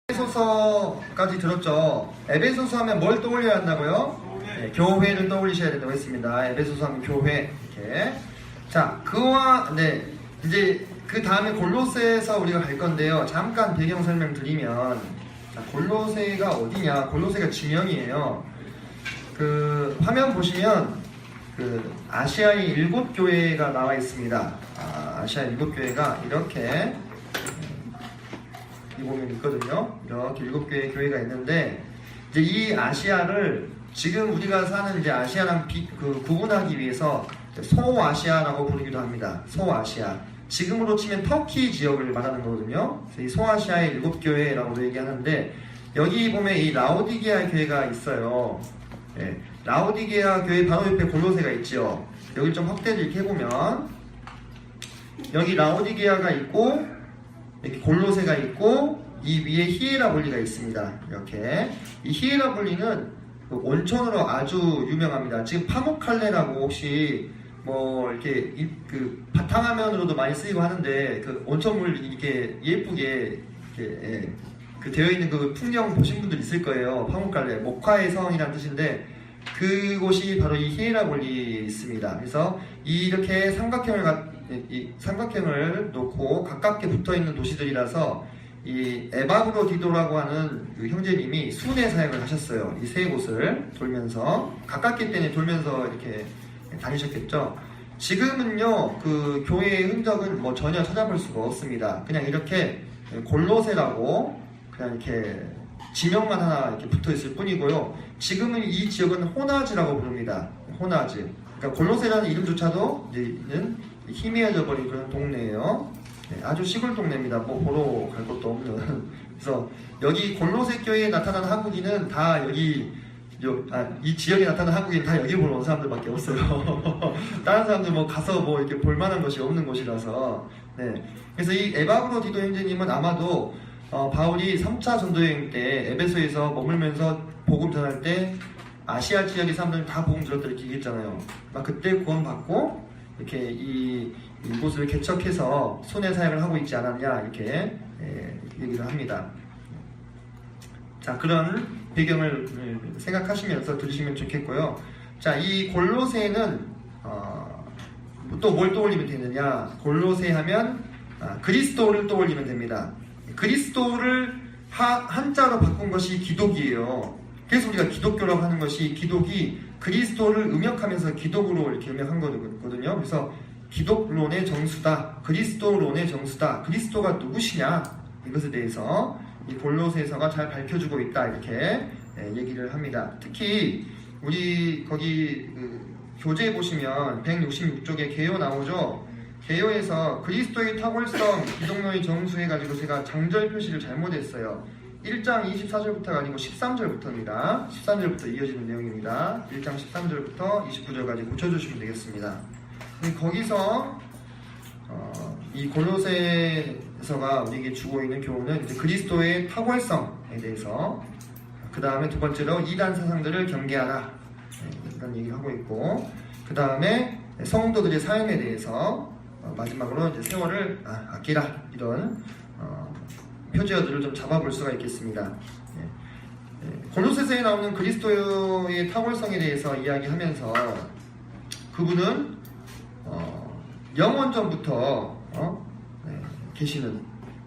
에베소서까지 들었죠. 에베소서 하면 뭘 떠올려야 한다고요? 네, 교회를 떠올리셔야 된다고 했습니다. 에베소서 하면 교회. 이렇게. 자, 이제 그 다음에 골로새에서 우리가 갈 건데요. 잠깐 배경 설명 드리면, 자, 골로새가 어디냐? 골로새가 지명이에요. 그 화면 보시면 그 아시아의 7교회가 나와 있습니다. 아시아 7교회가 이렇게 이 보면 있거든요. 이렇게 7개의 교회가 있는데, 이제 이 아시아를 지금 우리가 사는 이제 아시아랑 구분하기 위해서 소아시아라고 부르기도 합니다. 소아시아. 지금으로 치면 터키 지역을 말하는 거거든요. 그래서 이 소아시아의 7교회라고도 얘기하는데, 여기 보면 이 라오디게아 교회가 있어요. 네, 라오디게아 교회 바로 옆에 골로새가 있죠. 여기를 좀 확대를 이렇게 해보면, 여기 라오디게아가 있고, 이렇게 골로새가 있고, 이 위에 히에라볼리가 있습니다. 이렇게. 이 히에라볼리는 그 온천으로 아주 유명합니다. 지금 파묵칼레라고 혹시 뭐 이렇게 그 바탕화면으로도 많이 쓰이고 하는데, 그 온천물 이렇게 예쁘게 이렇게 그 되어 있는 그 풍경 보신 분들 있을 거예요. 파묵칼레, 목화의 성이라는 뜻인데, 그곳이 바로 이 히에라볼리에 있습니다. 그래서 이렇게 삼각형을 놓고 가깝게 붙어있는 도시들이라서 이 에바브로디도라고 하는 그 형제님이 순회 사역을 하셨어요. 이 세 곳을 돌면서, 가깝기 때문에 돌면서 이렇게 다니셨겠죠. 지금은요, 그 교회의 흔적은 뭐 전혀 찾아볼 수가 없습니다. 그냥 이렇게 골로새라고 그냥 이렇게 지명만 하나 이렇게 붙어 있을 뿐이고요. 지금은 이 지역은 호나즈라고 부릅니다. 호나즈. 그러니까 골로새라는 이름조차도 이제는 희미해져 버린 그런 동네예요. 네, 아주 시골 동네입니다. 뭐 보러 갈 것도 없는. 그래서 여기 골로새 교회에 나타난 한국인은 다 이 지역에 나타난 한국인 다 여기 보러 온 사람들밖에 없어요. 다른 사람들 뭐 가서 뭐 이렇게 볼만한 것이 없는 곳이라서. 네. 그래서 이 에바브로디도 형제님은 아마도 바울이 3차 전도여행 때 에베소에서 머물면서 복음 전할 때 아시아 지역의 사람들은 다 복음 들었다 이렇게 얘기했잖아요. 막 그때 구원받고 이렇게 이곳을 개척해서 순회 사역을 하고 있지 않았냐 이렇게 얘기를 합니다. 자, 그런 배경을 생각하시면서 들으시면 좋겠고요. 자, 이 골로새는 또 뭘 떠올리면 되느냐? 골로새 하면 그리스도를 떠올리면 됩니다. 그리스도를 한자로 바꾼 것이 기독이에요. 그래서 우리가 기독교라고 하는 것이, 기독이 그리스도를 음역하면서 기독으로 이렇게 음역한 거거든요. 그래서 기독론의 정수다, 그리스도론의 정수다, 그리스도가 누구시냐, 이것에 대해서 이 골로새서가 잘 밝혀주고 있다, 이렇게 얘기를 합니다. 특히 우리 거기 교재 보시면 166쪽에 개요 나오죠. 개요에서 그리스도의 탁월성, 기독론의 정수 해가지고 제가 장절 표시를 잘못했어요. 1장 24절부터가 아니고 13절부터입니다. 13절부터 이어지는 내용입니다. 1장 13절부터 29절까지 고쳐주시면 되겠습니다. 거기서 이 골로새서가 우리에게 주고 있는 교훈은 이제 그리스도의 탁월성에 대해서, 그 다음에 두 번째로 이단 사상들을 경계하라, 이런 얘기를 하고 있고, 그 다음에 성도들의 삶에 대해서 마지막으로 이제 세월을 아끼라, 이런 표제어들을 좀 잡아볼 수가 있겠습니다. 골로새서에 나오는 그리스도의 탁월성에 대해서 이야기하면서 그분은 영원전부터 계시는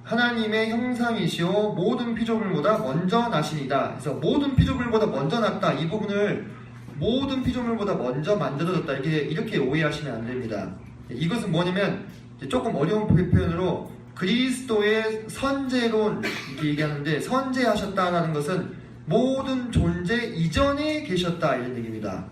하나님의 형상이시오, 모든 피조물보다 먼저 나시니다. 그래서 모든 피조물보다 먼저 났다, 이 부분을 모든 피조물보다 먼저 만들어졌다, 이렇게 오해하시면 안 됩니다. 이것은 뭐냐면, 조금 어려운 표현으로 그리스도의 선제론 이렇게 얘기하는데, 선제하셨다라는 것은 모든 존재 이전에 계셨다, 이런 얘기입니다.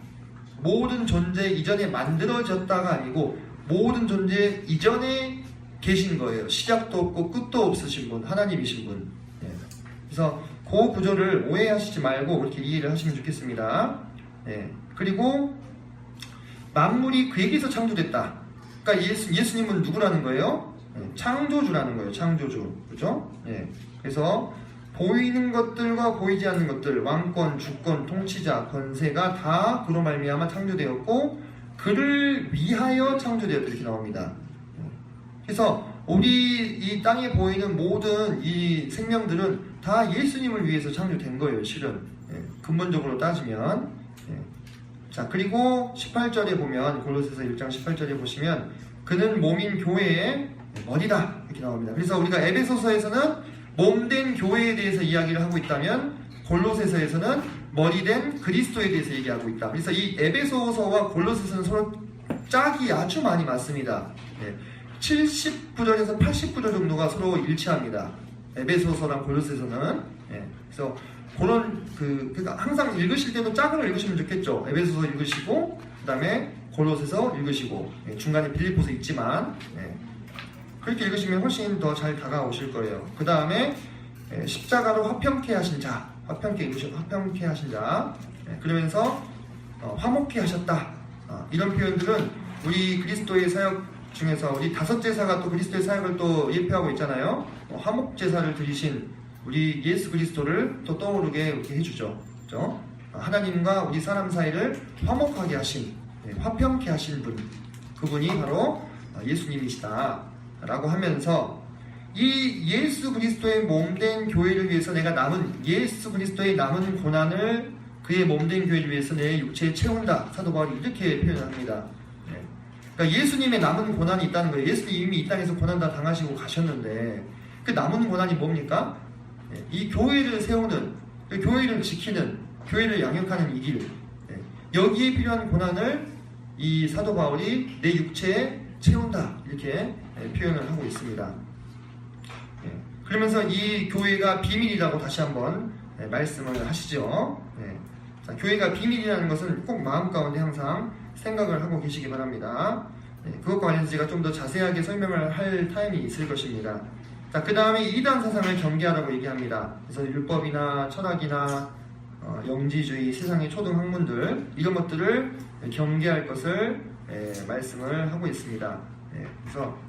모든 존재 이전에 만들어졌다가 아니고 모든 존재 이전에 계신 거예요. 시작도 없고 끝도 없으신 분, 하나님이신 분. 그래서 그 구조를 오해하시지 말고 그렇게 이해를 하시면 좋겠습니다. 그리고 만물이 그에게서 창조됐다. 그러니까 예수님은 누구라는 거예요? 창조주라는 거예요. 창조주. 그죠? 그래서 보이는 것들과 보이지 않는 것들, 왕권, 주권, 통치자, 권세가 다 그로 말미암아 창조되었고 그를 위하여 창조되었다, 이렇게 나옵니다. 그래서 우리 이 땅에 보이는 모든 이 생명들은 다 예수님을 위해서 창조된 거예요, 실은. 예, 근본적으로 따지면. 예. 자, 그리고 18절에 보면, 골로새서 1장 18절에 보시면, 그는 몸인 교회의 머리다. 이렇게 나옵니다. 그래서 우리가 에베소서에서는 몸된 교회에 대해서 이야기를 하고 있다면, 골로새서에서는 머리된 그리스도에 대해서 얘기하고 있다. 그래서 이 에베소서와 골로새서는 서로 짝이 아주 많이 맞습니다. 예. 79절에서 89절 정도가 서로 일치합니다. 에베소서랑 골로새서는. 예. 그래서 그런 그러니까 항상 읽으실 때도 짝을 읽으시면 좋겠죠. 에베소서 읽으시고 그 다음에 골로새서 읽으시고, 예. 중간에 빌립보서 있지만, 예. 그렇게 읽으시면 훨씬 더 잘 다가오실 거예요. 그 다음에 십자가로 화평케 하신 자, 화평케 읽으시고 화평케 하신 자, 예. 그러면서 화목케 하셨다. 이런 표현들은 우리 그리스도의 사역 중에서 우리 다섯 제사가 또 그리스도의 사역을 또 예표하고 있잖아요. 화목 제사를 드리신 우리 예수 그리스도를 또 떠오르게 이렇게 해주죠. 그렇죠? 하나님과 우리 사람 사이를 화목하게 하신, 화평케 하신 분, 그분이 바로 예수님이시다 라고 하면서 이 예수 그리스도의 몸된 교회를 위해서 내가 남은 예수 그리스도의 남은 고난을 그의 몸된 교회를 위해서 내 육체에 채운다. 사도 바울이 이렇게 표현을 합니다. 그러니까 예수님의 남은 고난이 있다는 거예요. 예수님이 이미 이 땅에서 고난 다 당하시고 가셨는데 그 남은 고난이 뭡니까? 이 교회를 세우는, 교회를 지키는, 교회를 양육하는 이 길, 여기에 필요한 고난을 이 사도 바울이 내 육체에 채운다 이렇게 표현을 하고 있습니다. 그러면서 이 교회가 비밀이라고 다시 한번 말씀을 하시죠. 자, 교회가 비밀이라는 것은 꼭 마음 가운데 항상 생각을 하고 계시기 바랍니다. 그것과 관련해서 제가 좀 더 자세하게 설명을 할 타임이 있을 것입니다. 자, 그 다음에 이단 사상을 경계하라고 얘기합니다. 그래서 율법이나 철학이나 영지주의, 세상의 초등 학문들 이런 것들을 경계할 것을 말씀을 하고 있습니다. 그래서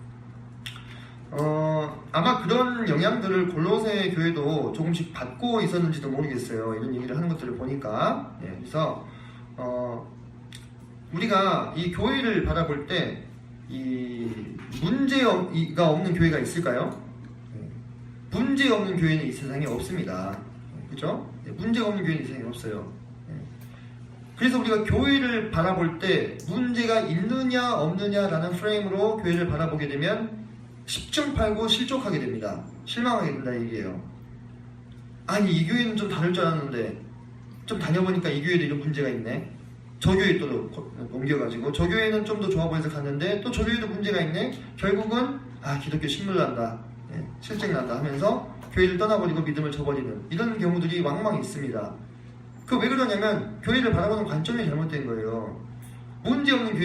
아마 그런 영향들을 골로새 교회도 조금씩 받고 있었는지도 모르겠어요. 이런 얘기를 하는 것들을 보니까. 그래서 우리가 이 교회를 바라볼 때 이 문제가 없는 교회가 있을까요? 문제 없는 교회는 이 세상에 없습니다. 그렇죠? 문제가 없는 교회는 이 세상에 없어요. 그래서 우리가 교회를 바라볼 때 문제가 있느냐 없느냐라는 프레임으로 교회를 바라보게 되면 십중팔구 실족하게 됩니다. 실망하게 된다 얘기예요. 아니 이 교회는 좀 다를 줄 알았는데 좀 다녀보니까 이 교회도 이런 문제가 있네. 저 교회 또 옮겨가지고 저 교회는 좀 더 좋아 보여서 갔는데 또 저 교회도 문제가 있네. 결국은 기독교 신물난다, 실증난다 하면서 교회를 떠나버리고 믿음을 저버리는 이런 경우들이 왕왕 있습니다. 그 왜 그러냐면 교회를 바라보는 관점이 잘못된 거예요. 문제 없는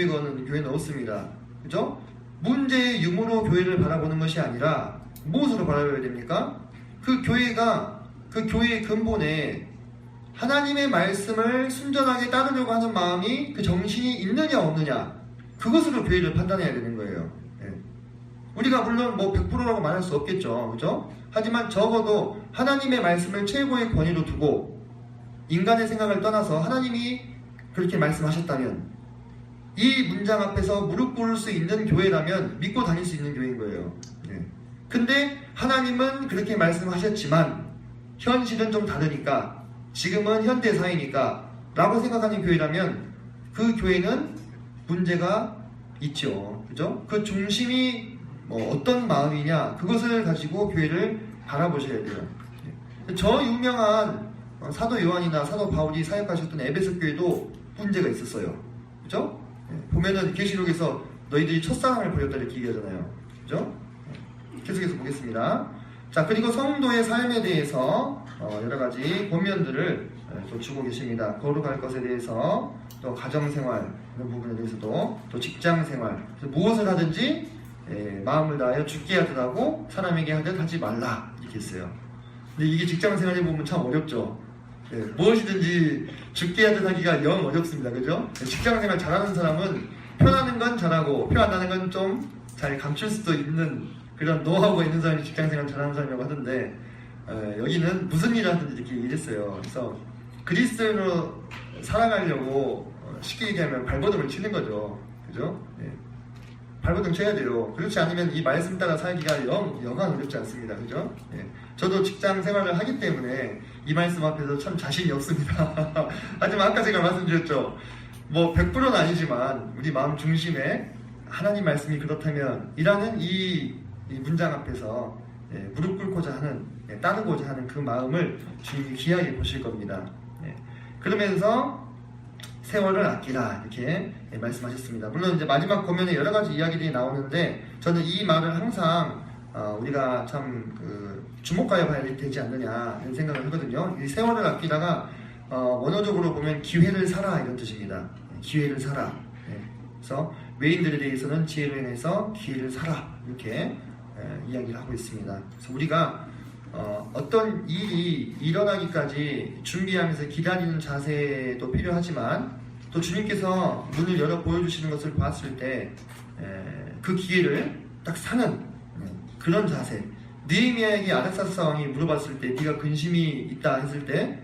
교회는 없습니다. 그죠? 문제의 유무로 교회를 바라보는 것이 아니라 무엇으로 바라봐야 됩니까? 그 교회가 그 교회의 근본에 하나님의 말씀을 순전하게 따르려고 하는 마음이 그 정신이 있느냐 없느냐 그것으로 교회를 판단해야 되는 거예요. 우리가 물론 뭐 100%라고 말할 수 없겠죠. 그죠? 하지만 적어도 하나님의 말씀을 최고의 권위로 두고 인간의 생각을 떠나서 하나님이 그렇게 말씀하셨다면 이 문장 앞에서 무릎 꿇을 수 있는 교회라면 믿고 다닐 수 있는 교회인 거예요. 근데 하나님은 그렇게 말씀하셨지만 현실은 좀 다르니까 지금은 현대사회니까 라고 생각하는 교회라면 그 교회는 문제가 있죠. 그죠? 그 중심이 어떤 마음이냐 그것을 가지고 교회를 바라보셔야 돼요. 저 유명한 사도 요한이나 사도 바울이 사역하셨던 에베소 교회도 문제가 있었어요. 그죠? 보면은 계시록에서 너희들이 첫사랑을 버렸다 이렇게 얘기하잖아요. 그죠? 계속해서 보겠습니다. 자, 그리고 성도의 삶에 대해서 여러 가지 본면들을 또 주고 계십니다. 거룩할 것에 대해서, 또 가정생활 이런 부분에 대해서도, 또 직장생활, 무엇을 하든지 마음을 다하여 죽게 하듯 하고 사람에게 하듯 하지 말라 이렇게 했어요. 근데 이게 직장생활에 보면 참 어렵죠. 무엇이든지 죽게 하듯 하기가 영 어렵습니다. 그죠? 직장생활 잘하는 사람은 표하는 건 잘하고 표 안 나는 건 좀 잘 감출 수도 있는 그런 노하우가 있는 사람이 직장생활 잘하는 사람이라고 하던데 여기는 무슨 일을 하든지 이렇게 얘기했어요. 그래서 그리스도인으로 살아가려고 쉽게 얘기하면 발버둥을 치는 거죠. 그죠? 발버둥 쳐야 돼요. 그렇지 않으면 이 말씀 따라 살기가 영원 어렵지 않습니다. 그죠? 예. 저도 직장 생활을 하기 때문에 이 말씀 앞에서 참 자신이 없습니다. 하지만 아까 제가 말씀드렸죠. 뭐 100%는 아니지만 우리 마음 중심에 하나님 말씀이 그렇다면 이라는 이 문장 앞에서 무릎 꿇고자 하는, 따르고자 하는 그 마음을 주님이 귀하게 보실 겁니다. 그러면서 세월을 아끼라 이렇게 말씀하셨습니다. 물론 이제 마지막 고면에 여러 가지 이야기들이 나오는데 저는 이 말을 항상 우리가 참 주목하여 봐야 되지 않느냐 이런 생각을 하거든요. 이 세월을 아끼다가 원어적으로 보면 기회를 사라 이런 뜻입니다. 기회를 사라. 그래서 외인들에 대해서는 지혜로 인해서 기회를 사라 이렇게 이야기를 하고 있습니다. 그래서 우리가 어떤 일이 일어나기까지 준비하면서 기다리는 자세도 필요하지만 또 주님께서 문을 열어 보여주시는 것을 봤을 때 그 기회를 딱 사는 그런 자세. 느헤미야에게 아닥사스 왕이 물어봤을 때 네가 근심이 있다 했을 때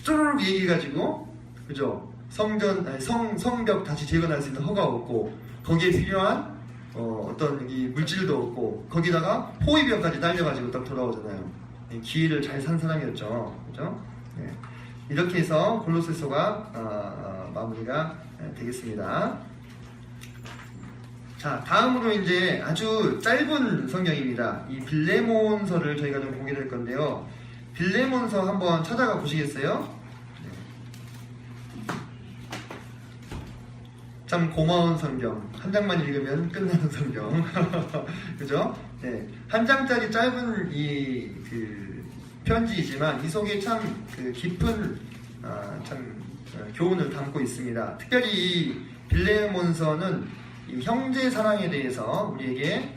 쭈르륵 얘기해가지고 그죠? 성벽 다시 재건할 수 있는 허가 없고 거기에 필요한 어떤 이 물질도 없고 거기다가 포위병까지 딸려가지고 딱 돌아오잖아요. 기회를 잘 산 사람이었죠. 그죠? 네. 이렇게 해서 골로새서가 마무리가 되겠습니다. 자, 다음으로 이제 아주 짧은 성경입니다. 이 빌레몬서를 저희가 좀 보게 될 건데요. 빌레몬서 한번 찾아가 보시겠어요? 참 고마운 성경. 한 장만 읽으면 끝나는 성경. 그죠? 네. 한 장짜리 짧은 편지이지만 이 속에 참 깊은 교훈을 담고 있습니다. 특별히 이 빌레몬서는 이 형제 사랑에 대해서 우리에게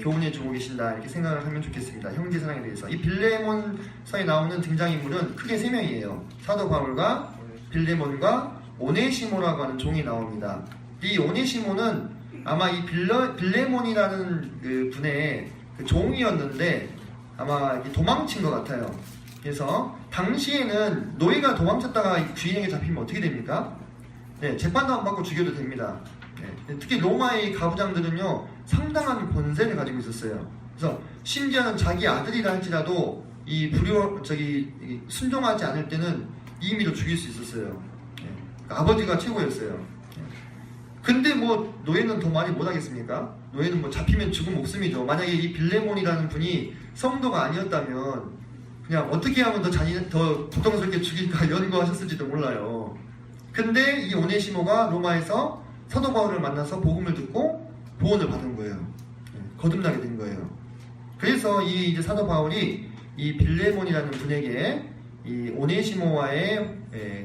교훈해 주고 계신다 이렇게 생각을 하면 좋겠습니다. 형제 사랑에 대해서. 이 빌레몬서에 나오는 등장인물은 크게 3명이에요. 사도 바울과 빌레몬과 오네시모라고 하는 종이 나옵니다. 이 오네시모는 아마 이 빌레몬이라는 그 분의 그 종이었는데 아마 도망친 것 같아요. 그래서 당시에는 노예가 도망쳤다가 주인에게 잡히면 어떻게 됩니까? 네, 재판도 안 받고 죽여도 됩니다. 네, 특히 로마의 가부장들은요 상당한 권세를 가지고 있었어요. 그래서 심지어는 자기 아들이라 할지라도 순종하지 않을 때는 임의로 죽일 수 있었어요. 아버지가 최고였어요. 근데 뭐 노예는 더 많이 못하겠습니까? 노예는 뭐 잡히면 죽음 목숨이죠. 만약에 이 빌레몬이라는 분이 성도가 아니었다면 그냥 어떻게 하면 더 고통스럽게 죽일까 연구하셨을지도 몰라요. 근데 이 오네시모가 로마에서 사도 바울을 만나서 복음을 듣고 보온을 받은 거예요. 거듭나게 된 거예요. 그래서 이제 사도 바울이 이 빌레몬이라는 분에게 이 오네시모와의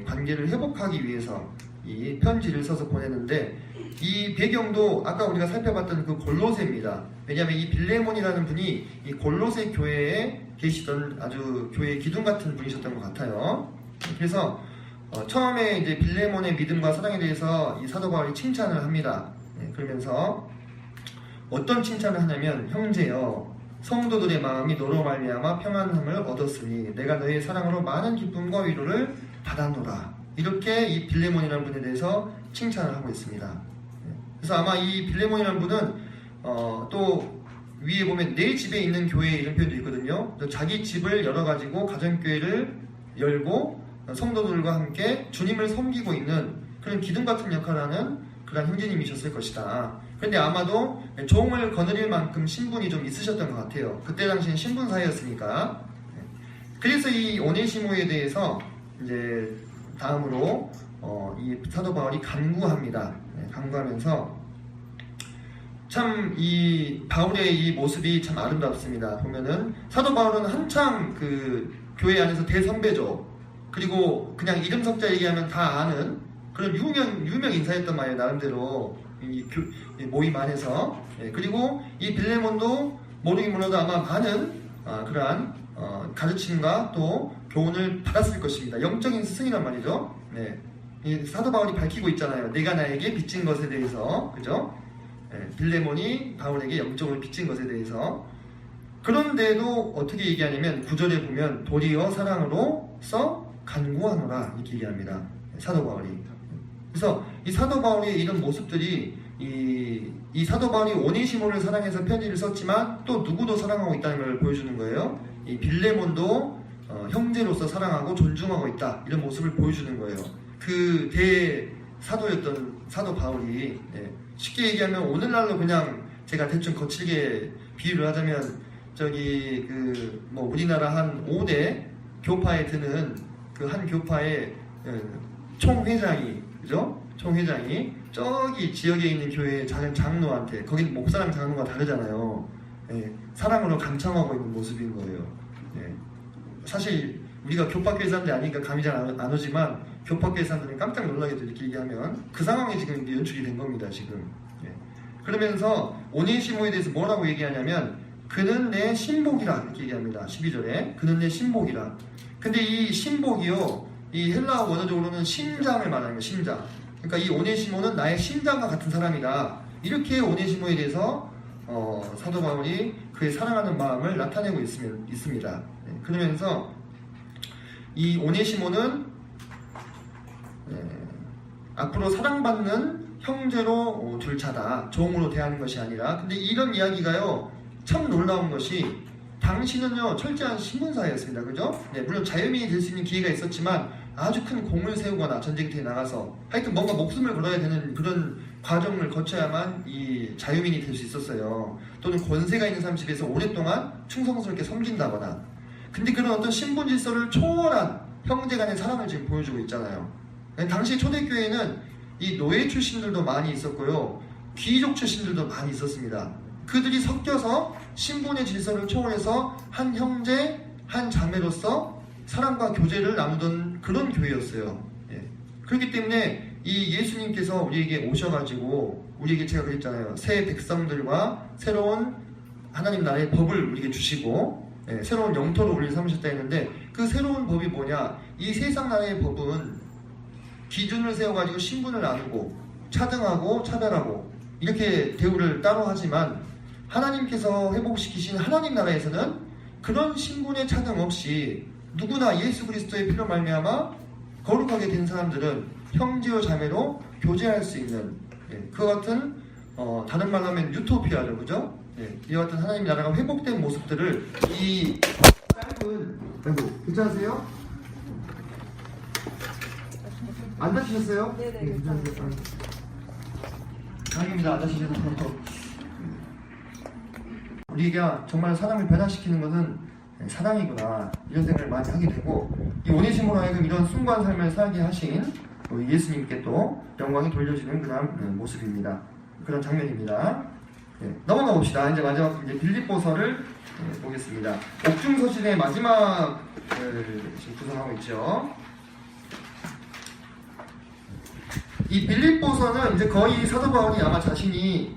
관계를 회복하기 위해서 이 편지를 써서 보내는데 이 배경도 아까 우리가 살펴봤던 그 골로새입니다. 왜냐하면 이 빌레몬이라는 분이 이 골로새 교회에 계시던 아주 교회의 기둥 같은 분이셨던 것 같아요. 그래서 처음에 이제 빌레몬의 믿음과 사랑에 대해서 이 사도 바울이 칭찬을 합니다. 그러면서 어떤 칭찬을 하냐면 형제여 성도들의 마음이 너로 말미암아 평안함을 얻었으니 내가 너의 사랑으로 많은 기쁨과 위로를 받았노라. 이렇게 이 빌레몬이라는 분에 대해서 칭찬을 하고 있습니다. 그래서 아마 이 빌레몬이라는 분은 또 위에 보면 내 집에 있는 교회 이런 표현도 있거든요. 자기 집을 열어가지고 가정교회를 열고 성도들과 함께 주님을 섬기고 있는 그런 기둥 같은 역할을 하는 그런 형제님이셨을 것이다. 그런데 아마도 종을 거느릴 만큼 신분이 좀 있으셨던 것 같아요. 그때 당시엔 신분 사이였으니까. 그래서 이 오네시모에 대해서 이제 다음으로 이 사도 바울이 간구합니다. 간구하면서 참 이 바울의 이 모습이 참 아름답습니다. 보면은 사도 바울은 한창 그 교회 안에서 대선배죠. 그리고 그냥 이름 석자 얘기하면 다 아는 그런 유명 인사였단 말이에요. 나름대로 이 모임 안에서. 그리고 이 빌레몬도 모르긴 몰라도 아마 많은 그러한 가르침과 또 교훈을 받았을 것입니다. 영적인 스승이란 말이죠. 이 사도 바울이 밝히고 있잖아요. 내가 나에게 빚진 것에 대해서, 그죠? 빌레몬이 바울에게 영적으로 빚진 것에 대해서. 그런데도 어떻게 얘기하냐면 9절에 보면 도리어 사랑으로써 간구하노라 이렇게 얘기합니다. 사도 바울이. 그래서 이 사도 바울의 이런 모습들이 이 사도 바울이 오네시모를 사랑해서 편지를 썼지만 또 누구도 사랑하고 있다는 걸 보여주는 거예요. 이 빌레몬도 형제로서 사랑하고 존중하고 있다, 이런 모습을 보여주는 거예요. 그 대사도였던 사도 바울이, 쉽게 얘기하면 오늘날로 그냥 제가 대충 거칠게 비유를 하자면 저기 뭐 우리나라 한 5대 교파에 드는 그 한 교파의 총회장이, 그죠? 총회장이 저기 지역에 있는 교회의 작은 장로한테, 거긴 목사랑 장로가 다르잖아요. 사랑으로 감청하고 있는 모습인 거예요. 사실 우리가 교파교회 사람들이 아니니까 감이 잘 안 오지만 교파교회 사람들은 깜짝 놀라게도 이렇게 얘기하면 그 상황이 지금 연출이 된 겁니다. 지금. 그러면서 오네시모에 대해서 뭐라고 얘기하냐면 그는 내 신복이라 이렇게 얘기합니다. 12절에 그는 내 신복이라. 근데 이 신복이요, 이 헬라어 원어적으로는 심장을 말하는 거예요. 심장. 그러니까 이 오네시모는 나의 심장과 같은 사람이다, 이렇게 오네시모에 대해서 사도 바울이 그의 사랑하는 마음을 나타내고 있습니다. 그러면서 이 오네시모는 앞으로 사랑받는 형제로 둘 차다, 종으로 대하는 것이 아니라. 근데 이런 이야기가요, 참 놀라운 것이 당시는요 철저한 신분사회였습니다. 그죠? 물론 자유민이 될 수 있는 기회가 있었지만 아주 큰 공을 세우거나 전쟁터에 나가서 하여튼 뭔가 목숨을 걸어야 되는 그런 과정을 거쳐야만 이 자유민이 될 수 있었어요. 또는 권세가 있는 사람 집에서 오랫동안 충성스럽게 섬긴다거나. 근데 그런 어떤 신분 질서를 초월한 형제 간의 사랑을 지금 보여주고 있잖아요. 당시 초대교회에는 이 노예 출신들도 많이 있었고요, 귀족 출신들도 많이 있었습니다. 그들이 섞여서 신분의 질서를 초월해서 한 형제, 한 자매로서 사랑과 교제를 나누던 그런 교회였어요. 그렇기 때문에 이 예수님께서 우리에게 오셔가지고 우리에게, 제가 그랬잖아요, 새 백성들과 새로운 하나님 나라의 법을 우리에게 주시고 새로운 영토를 우리를 삼으셨다 했는데, 그 새로운 법이 뭐냐, 이 세상 나라의 법은 기준을 세워가지고 신분을 나누고 차등하고 차별하고 이렇게 대우를 따로 하지만, 하나님께서 회복시키신 하나님 나라에서는 그런 신분의 차등 없이 누구나 예수 그리스도의 피로 말미암아 거룩하게 된 사람들은 형제와 자매로 교제할 수 있는, 그와 같은 다른 말로 하면 유토피아죠, 그죠? 이와 같은 하나님 나라가 회복된 모습들을 이 짧은, 괜찮으세요? 안 다치셨어요? 네네, 괜찮으세요? 다행입니다. 안 다치셔서. 우리가 정말 사람을 변화시키는 것은 사랑이구나, 이런 생각을 많이 하게 되고, 이 오네시모로 하여금 이런 숭고한 삶을 살게 하신 우리 예수님께 또 영광이 돌려지는 그런 모습입니다. 그런 장면입니다. 넘어가 봅시다. 이제 마지막 이제 빌립보서를 보겠습니다. 옥중서신의 마지막을 지금 구성하고 있죠. 이 빌립보서는 이제 거의 사도 바울이 아마 자신이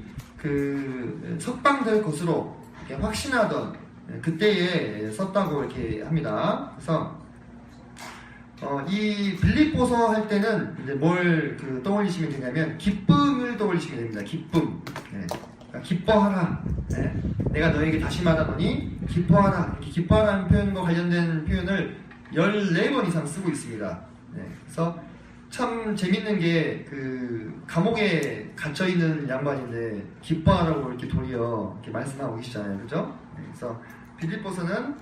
석방될 것으로 이렇게 확신하던 그때에 썼다고 이렇게 합니다. 그래서 이 빌립보서 할 때는 이제 뭘 떠올리시면 되냐면 기쁨을 떠올리시면 됩니다. 기쁨. 그러니까 기뻐하라. 내가 너에게 다시 말하노니 기뻐하라. 이렇게 기뻐하라는 표현과 관련된 표현을 14번 이상 쓰고 있습니다. 그래서 참 재밌는 게 감옥에 갇혀 있는 양반인데 기뻐하라고 이렇게 도리어 이렇게 말씀하고 계시잖아요, 그죠? 그래서 빌립보서는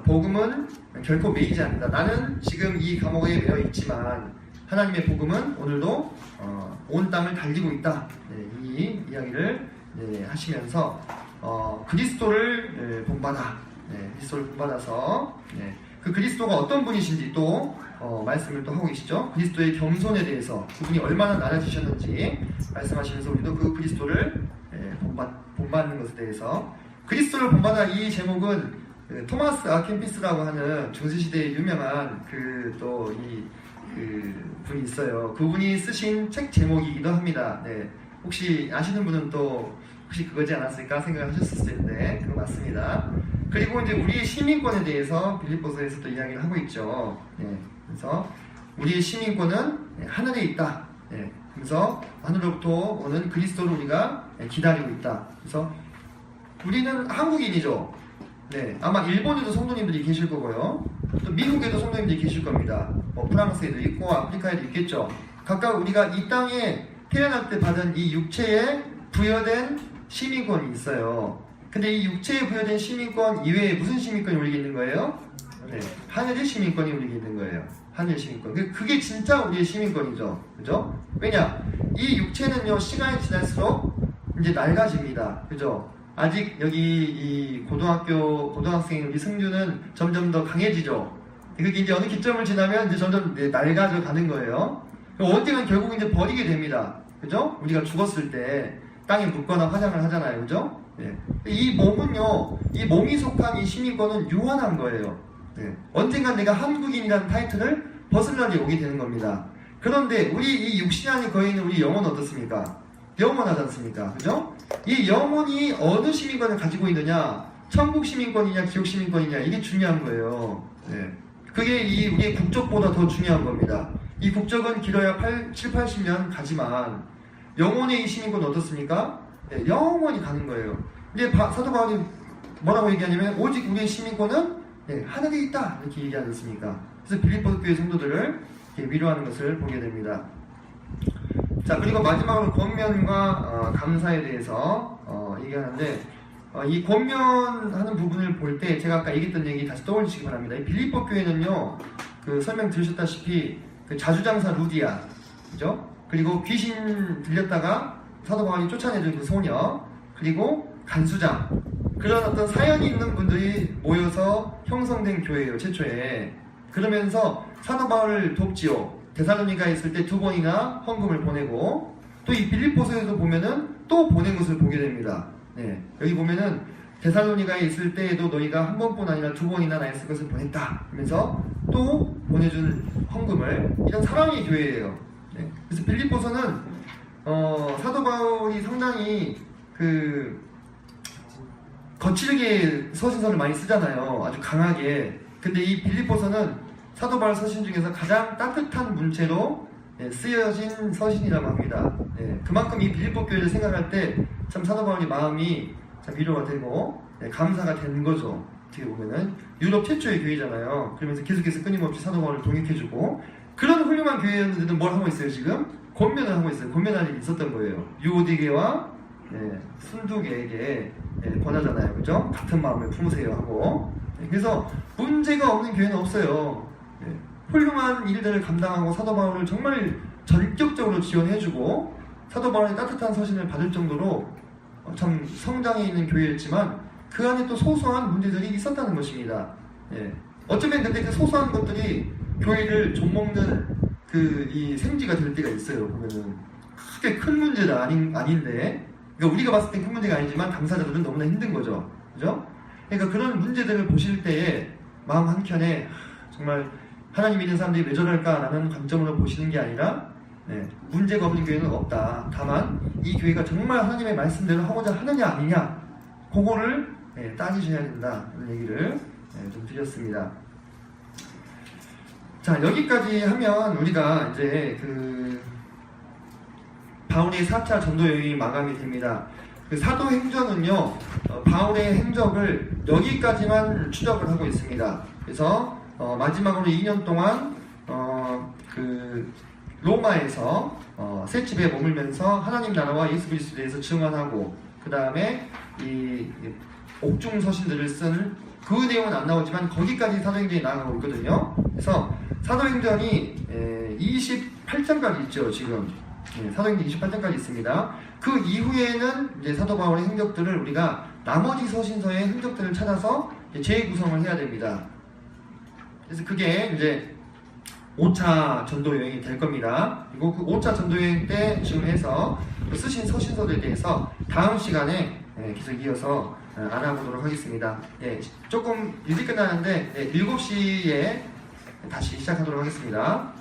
복음은 결코 매이지 않는다. 나는 지금 이 감옥에 매여 있지만 하나님의 복음은 오늘도 온 땅을 달리고 있다. 이 이야기를 하시면서 그리스도를 본받아. 그리스도를 본받아서 그 그리스도가 어떤 분이신지 또 말씀을 또 하고 계시죠. 그리스도의 겸손에 대해서 그분이 얼마나 낮아지셨는지 말씀하시면서 우리도 그 그리스도를 본받는 것에 대해서, 그리스도를 본받아, 이 제목은 토마스 아켄피스라고 하는 중세시대에 유명한 분이 있어요. 그분이 쓰신 책 제목이기도 합니다. 혹시 아시는 분은 또 혹시 그거지 않았을까 생각하셨을 텐데 그거 맞습니다. 그리고 이제 우리의 시민권에 대해서 빌립보서에서 또 이야기를 하고 있죠. 그래서 우리의 시민권은 하늘에 있다. 그래서 하늘로부터 오는 그리스도를 우리가 기다리고 있다. 그래서 우리는 한국인이죠. 아마 일본에도 성도님들이 계실 거고요. 또 미국에도 성도님들이 계실 겁니다. 프랑스에도 있고 아프리카에도 있겠죠. 각각 우리가 이 땅에 태어날 때 받은 이 육체에 부여된 시민권이 있어요. 근데 이 육체에 부여된 시민권 이외에 무슨 시민권이 우리에게 있는 거예요? 네, 하늘의 시민권이 우리에게 있는 거예요. 하늘의 시민권. 그게 진짜 우리의 시민권이죠. 그죠? 왜냐? 이 육체는요, 시간이 지날수록 이제 낡아집니다. 그죠? 아직 여기 이 고등학생 우리 승주는 점점 더 강해지죠. 그게 이제 어느 기점을 지나면 이제 점점 낡아져 가는 거예요. 언젠간 결국 이제 버리게 됩니다. 그죠? 우리가 죽었을 때 땅에 묻거나 화장을 하잖아요. 그죠? 네. 이 몸은요, 이 몸이 속한 이 시민권은 유한한 거예요. 네. 언젠간 내가 한국인이라는 타이틀을 벗을 날이 오게 되는 겁니다. 그런데 우리 이 육신 안에 거해있는 우리 영혼은 어떻습니까? 영원하지 않습니까? 그죠? 이 영혼이 어느 시민권을 가지고 있느냐, 천국 시민권이냐, 지옥 시민권이냐, 이게 중요한 거예요. 네. 그게 우리의 국적보다 더 중요한 겁니다. 이 국적은 길어야 7, 80년 가지만 영혼의 이 시민권은 어떻습니까? 네, 영원히 가는 거예요. 근데 사도 바울이 뭐라고 얘기하냐면 오직 우리의 시민권은 하늘에 있다 이렇게 얘기하지 않습니까? 그래서 빌립보 교회 성도들을 위로하는 것을 보게 됩니다. 자, 그리고 마지막으로 권면과 감사에 대해서 얘기하는데 이 권면하는 부분을 볼 때 제가 아까 얘기했던 얘기 다시 떠올리시기 바랍니다. 이 빌립보 교회는요, 그 설명 들으셨다시피 그 자주장사 루디아, 그죠? 그리고 귀신 들렸다가 사도 바울이 쫓아내준 그 소녀, 그리고 간수장, 그런 어떤 사연이 있는 분들이 모여서 형성된 교회예요, 최초에. 그러면서 사도 바울을 돕지요. 데살로니가에 있을 때 2번이나 헌금을 보내고, 또 이 빌립보서에도 보면은 또 보낸 것을 보게 됩니다. 네, 여기 보면은 데살로니가에 있을 때에도 너희가 한 번뿐 아니라 2번이나 나의 것을 보냈다 하면서 또 보내준 헌금을, 이런 사랑의 교회예요. 네, 그래서 빌립보서는 사도 바울이 상당히 거칠게 서신서를 많이 쓰잖아요. 아주 강하게. 근데 이 빌립보서는 사도 바울 서신 중에서 가장 따뜻한 문체로 쓰여진 서신이라고 합니다. 그만큼 이 빌립보 교회를 생각할 때 참 사도 바울의 마음이 참 위로가 되고 감사가 된 거죠. 어떻게 보면은 유럽 최초의 교회잖아요. 그러면서 계속해서 끊임없이 사도 바울을 동역해주고, 그런 훌륭한 교회였는데도 뭘 하고 있어요? 지금 권면을 하고 있어요. 권면할 일이 있었던 거예요. 유오디게와 순두계에게 권하잖아요. 그죠? 같은 마음을 품으세요 하고. 그래서 문제가 없는 교회는 없어요. 훌륭한 일들을 감당하고 사도 바울을 정말 전격적으로 지원해주고 사도 바울의 따뜻한 서신을 받을 정도로 참 성장해 있는 교회였지만 그 안에 또 소소한 문제들이 있었다는 것입니다. 어쩌면 근데 그 소소한 것들이 교회를 좀먹는 이 생지가 될 때가 있어요. 보면은 크게 큰 문제는 아닌데, 그러니까 우리가 봤을 땐 큰 문제가 아니지만 당사자들은 너무나 힘든 거죠. 그죠? 그러니까 그런 문제들을 보실 때에 마음 한켠에 정말 하나님 믿는 사람들이 왜 저럴까라는 관점으로 보시는 게 아니라 문제가 없는 교회는 없다. 다만 이 교회가 정말 하나님의 말씀대로 하고자 하느냐 아니냐, 그거를 따지셔야 된다. 이런 얘기를 좀 드렸습니다. 자, 여기까지 하면 우리가 이제 바울의 4차 전도 여행이 마감이 됩니다. 그 사도행전은요, 바울의 행적을 여기까지만 추적을 하고 있습니다. 그래서 마지막으로 2년 동안 로마에서 새 집에 머물면서 하나님 나라와 예수 그리스도에 대해서 증언하고, 그 다음에 이 옥중 서신들을 쓴 그 내용은 안 나오지만 거기까지 사도행전이 나아가고 있거든요. 그래서 사도행전이 28장까지 있죠. 지금 사도행전 28장까지 있습니다. 그 이후에는 이제 사도 바울의 행적들을 우리가 나머지 서신서의 행적들을 찾아서 재구성을 해야 됩니다. 그래서 그게 이제 5차 전도 여행이 될 겁니다. 그리고 그 5차 전도 여행 때 지금 해서 쓰신 서신서들에 대해서 다음 시간에 계속 이어서 알아보도록 하겠습니다. 조금 일찍 끝나는데 7시에 다시 시작하도록 하겠습니다.